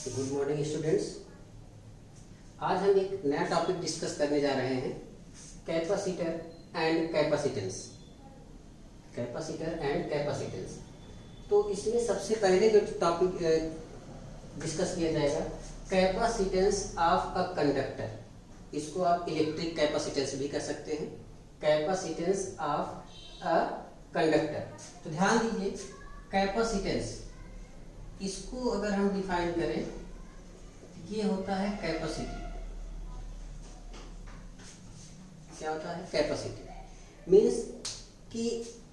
Good morning students. आज हम एक नया टॉपिक डिस्कस करने जा रहे हैं, capacitor and capacitance. Capacitor and capacitance. तो इसमें सबसे पहले जो टॉपिक डिस्कस किया जाएगा, कैपेसिटेंस ऑफ अ कंडक्टर। इसको आप इलेक्ट्रिक कैपेसिटेंस भी कह सकते हैं, कैपेसिटेंस ऑफ अ कंडक्टर। तो ध्यान दीजिए, कैपेसिटेंस इसको अगर हम डिफाइन करें, ये होता है कैपेसिटी। क्या होता है? कैपेसिटी मीन्स कि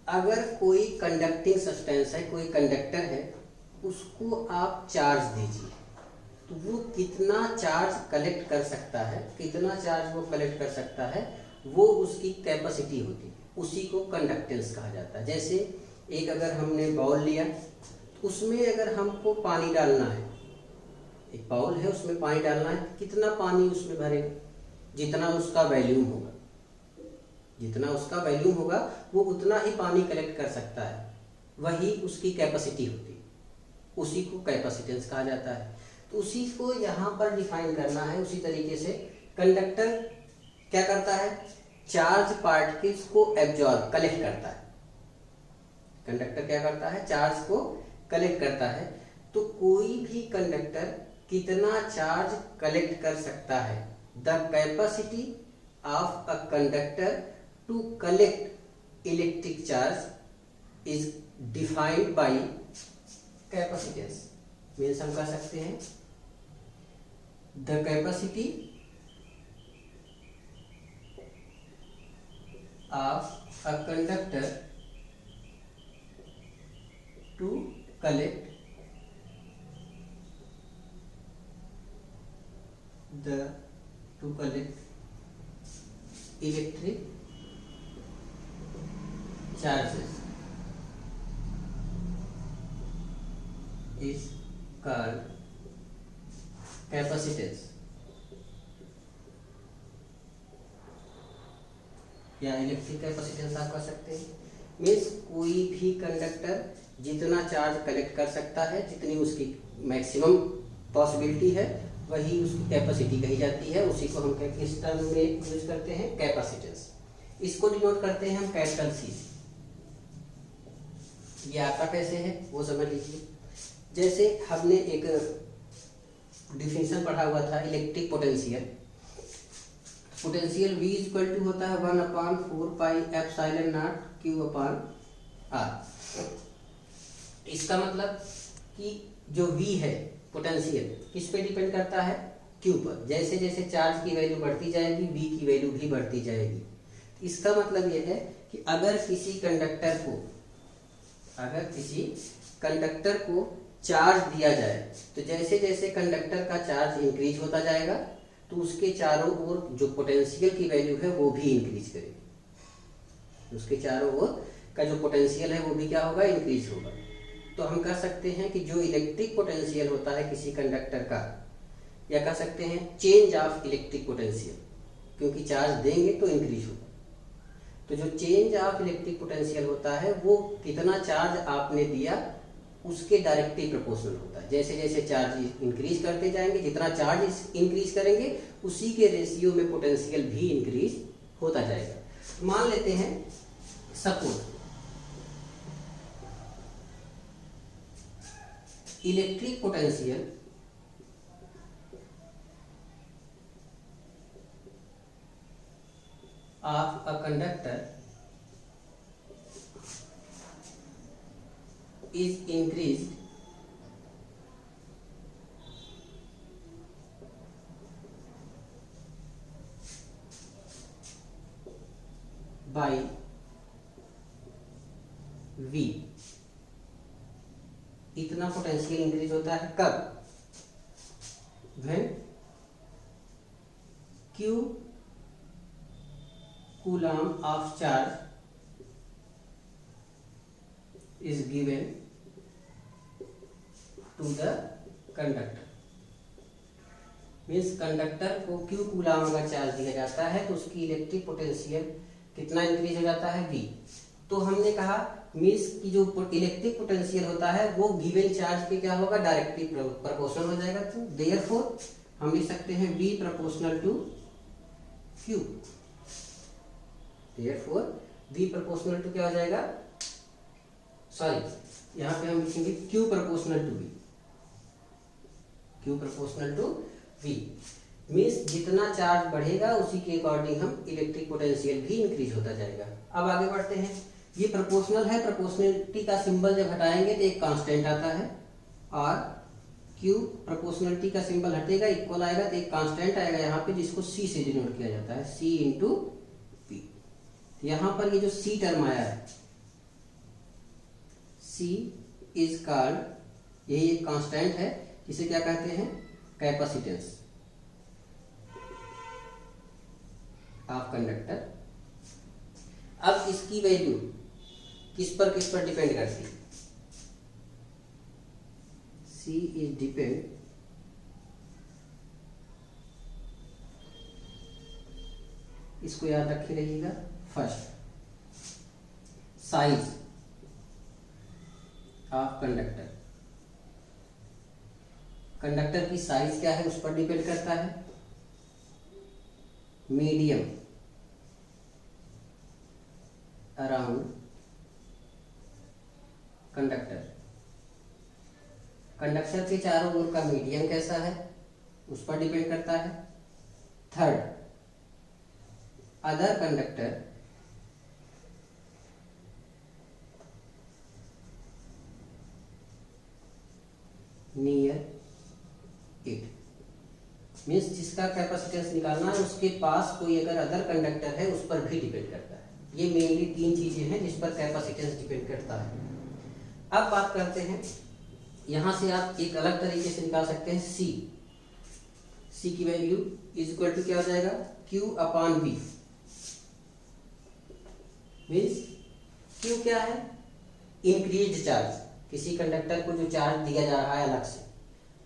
अगर कोई कंडक्टिंग सब्सटेंस है, कोई कंडक्टर है, उसको आप चार्ज दीजिए तो वो कितना चार्ज कलेक्ट कर सकता है, कितना चार्ज वो कलेक्ट कर सकता है, वो उसकी कैपेसिटी होती है। उसी को कंडक्टेंस कहा जाता है। जैसे एक अगर हमने बाउल लिया, उसमें अगर हमको पानी डालना है, एक बाउल है उसमें पानी डालना है, कितना पानी उसमें भरेगा? जितना उसका वॉल्यूम होगा, जितना उसका वॉल्यूम होगा वो उतना ही पानी कलेक्ट कर सकता है, वही उसकी कैपेसिटी होती है। उसी को कैपेसिटेंस कहा जाता है। तो उसी को यहाँ पर डिफाइन करना है। उसी तरीके से कंडक्टर क्या करता है? चार्ज पार्टिकल्स को एब्जॉर्ब, कलेक्ट करता है। कंडक्टर क्या करता है? चार्ज को कलेक्ट करता है। तो कोई भी कंडक्टर कितना चार्ज कलेक्ट कर सकता है, the capacity of a conductor to collect electric charge is defined by capacitance. Means हम कह सकते हैं the capacity of a conductor to collect electric charges is called capacitance, या इलेक्ट्रिक कैपेसिटेंस आप कह सकते हैं। मीन्स कोई भी कंडक्टर जितना चार्ज कलेक्ट कर सकता है, जितनी उसकी मैक्सिमम पॉसिबिलिटी है, वही उसकी कैपेसिटी कही जाती है। उसी को हम किस टर्म में यूज करते हैं? कैपेसिटेंस। इसको डिनोट करते हैं हम कैपिटल सी से। ये आता कैसे है वो समझ लीजिए। जैसे हमने एक डिफिनेशन पढ़ा हुआ था, electric potential. Potential V equal to होता है 1/4 pi epsilon naught Q upon R। इसका मतलब कि जो V है पोटेंशियल, किस पे डिपेंड करता है? Q पर। जैसे जैसे चार्ज की वैल्यू बढ़ती जाएगी, V की वैल्यू भी बढ़ती जाएगी। इसका मतलब यह है कि अगर किसी कंडक्टर को चार्ज दिया जाए, तो जैसे जैसे कंडक्टर का चार्ज इंक्रीज होता जाएगा, तो उसके चारों ओर जो पोटेंशियल की वैल्यू है वो भी इंक्रीज करेगी। उसके चारों ओर का जो पोटेंशियल है वो भी क्या होगा? इंक्रीज होगा। तो हम कह सकते हैं कि जो इलेक्ट्रिक पोटेंशियल होता है किसी कंडक्टर का, या कह सकते हैं चेंज ऑफ इलेक्ट्रिक पोटेंशियल, क्योंकि चार्ज देंगे तो इंक्रीज होगा। तो जो चेंज ऑफ इलेक्ट्रिक पोटेंशियल होता है वो कितना चार्ज आपने दिया उसके डायरेक्टली प्रोपोर्शनल होता है। जैसे जैसे चार्ज इंक्रीज करते जाएंगे, जितना चार्ज इंक्रीज करेंगे उसी के रेशियो में पोटेंशियल भी इंक्रीज होता जाएगा। मान लेते हैं suppose electric potential of a conductor is increased by V। इतना पोटेंशियल इंक्रीज होता है कब? when Q coulomb of charge is given to the conductor। Means conductor को Q कूलाम अगर चार्ज दिया जाता है तो उसकी इलेक्ट्रिक पोटेंशियल कितना इंक्रीज हो जाता है? V। तो हमने कहा मीन्स की जो इलेक्ट्रिक पोटेंशियल होता है वो गिवन चार्ज पे क्या होगा, डायरेक्टली प्रोपोर्शनल हो जाएगा। तो देयरफॉर हम लिख सकते हैं V proportional to Q। Therefore V proportional to क्या हो जाएगा, सॉरी यहाँ पे हम लिखेंगे Q proportional to V। Q proportional to V means जितना चार्ज बढ़ेगा उसी के अकॉर्डिंग हम इलेक्ट्रिक पोटेंशियल भी इंक्रीज होता जाएगा। अब आगे बढ़ते हैं। ये प्रोपोर्शनल है, प्रोपोर्शनलिटी का सिंबल जब हटाएंगे तो एक कांस्टेंट आता है, और Q प्रोपोर्शनलिटी का सिंबल हटेगा, इक्वल आएगा तो एक कांस्टेंट आएगा यहाँ पे जिसको C से डिनोट किया जाता है, C इंटू P। यहाँ पर ये जो C टर्म आया है, C इज कॉल्ड, यही एक कांस्टेंट है जिसे क्या कहते हैं, कैपेसिटेंस ऑफ कंडक्टर। अब इसकी वैल्यू किस पर डिपेंड करती है, C इज डिपेंड इसको याद रखे रहिएगा। First size of conductor, conductor की साइज क्या है उस पर डिपेंड करता है। मीडियम अराउंड कंडक्टर, कंडक्टर के चारों ओर का मीडियम कैसा है उस पर डिपेंड करता है। Third, other conductor near it, means जिसका कैपेसिटेंस निकालना है उसके पास कोई अगर अदर कंडक्टर है उस पर भी डिपेंड करता है। ये मेनली तीन चीजें हैं जिस पर कैपेसिटेंस डिपेंड करता है। अब बात करते हैं, यहां से आप एक अलग तरीके से निकाल सकते हैं C की वैल्यू इज इक्वल टू क्या हो जाएगा, Q upon V। Means Q क्या है, इंक्रीज्ड चार्ज, किसी कंडक्टर को जो चार्ज दिया जा रहा है अलग से,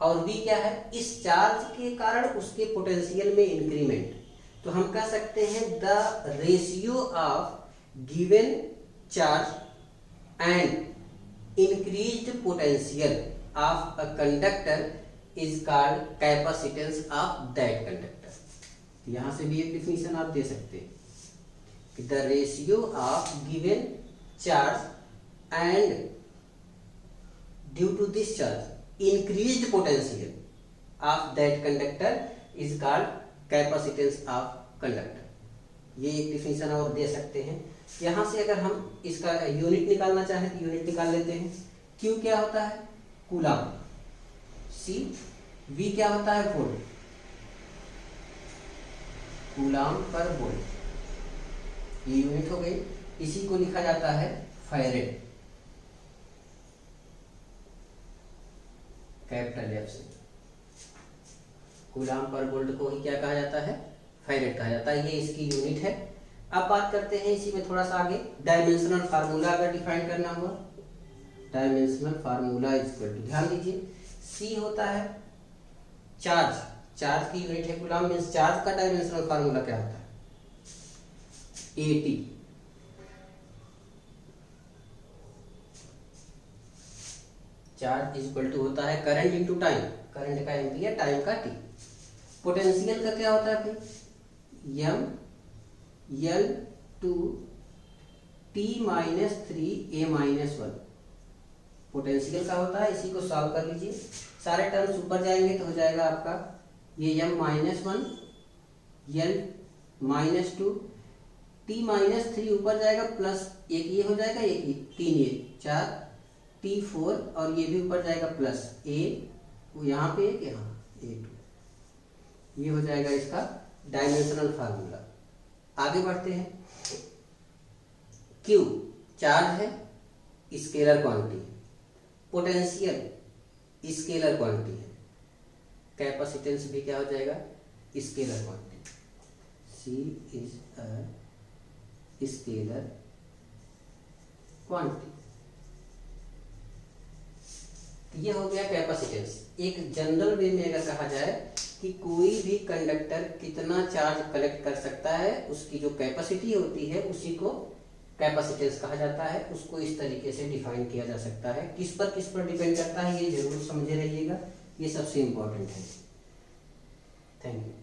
और V क्या है, इस चार्ज के कारण उसके पोटेंशियल में इंक्रीमेंट। तो हम कह सकते हैं the ratio of given charge and increased potential of a conductor is called capacitance of that conductor. यहां से भी एक डिफिनेशन आप दे सकते हैं कि the ratio of given charge and due to this charge increased potential of that conductor is called capacitance of conductor। ये एक डिफिनेशन और दे सकते हैं। यहाँ से अगर हम इसका यूनिट निकालना चाहें तो यूनिट निकाल लेते हैं। Q क्या होता है, कूलम, C V क्या होता है, वोल्ट, कूलम पर वोल्ट, ये यूनिट हो गई। इसी को लिखा जाता है फैरेड, कैपिटल F से। कूलम पर वोल्ट को ही क्या कहा जाता है, फैरेड कहा जाता है। ये इसकी यूनिट है। अब बात करते हैं इसी में थोड़ा सा आगे, डायमेंशनल फार्मूला अगर डिफाइन करना हुआ, dimensional formula is equal to, ध्यान दीजिए C होता है चार्ज, चार्ज की यूनिट है कूलम, मींस चार्ज का डायमेंशनल फार्मूला क्या होता है, AT। Charge is equal to होता है करंट इंटू टाइम, करंट का एम्पियर, टाइम का T। पोटेंशियल का क्या होता है भाई, M L two T minus 3 A minus 1 potential का होता है। इसी को सॉल्व कर लीजिए, सारे टर्म्स ऊपर जाएंगे तो हो जाएगा आपका ये M minus 1 L minus 2 T minus 3 ऊपर जाएगा, प्लस एक ये हो जाएगा, एक ये 3 ये 4 T4 और ये भी ऊपर जाएगा प्लस A, यहाँ पे एक, यहाँ A2। ये हो जाएगा इसका डायमेंशनल फार्मूला। आगे बढ़ते हैं। Q चार्ज है, scalar quantity, potential scalar quantity है, कैपेसिटेंस भी क्या हो जाएगा, scalar quantity. C is a scalar quantity. ये हो गया कैपेसिटेंस। एक जनरल वे में अगर कहा जाए कि कोई भी कंडक्टर कितना चार्ज कलेक्ट कर सकता है, उसकी जो कैपेसिटी होती है उसी को कैपेसिटेंस कहा जाता है, उसको इस तरीके से डिफाइन किया जा सकता है। किस पर डिपेंड करता है ये जरूर समझे रहिएगा, ये सबसे इम्पोर्टेंट है। Thank you.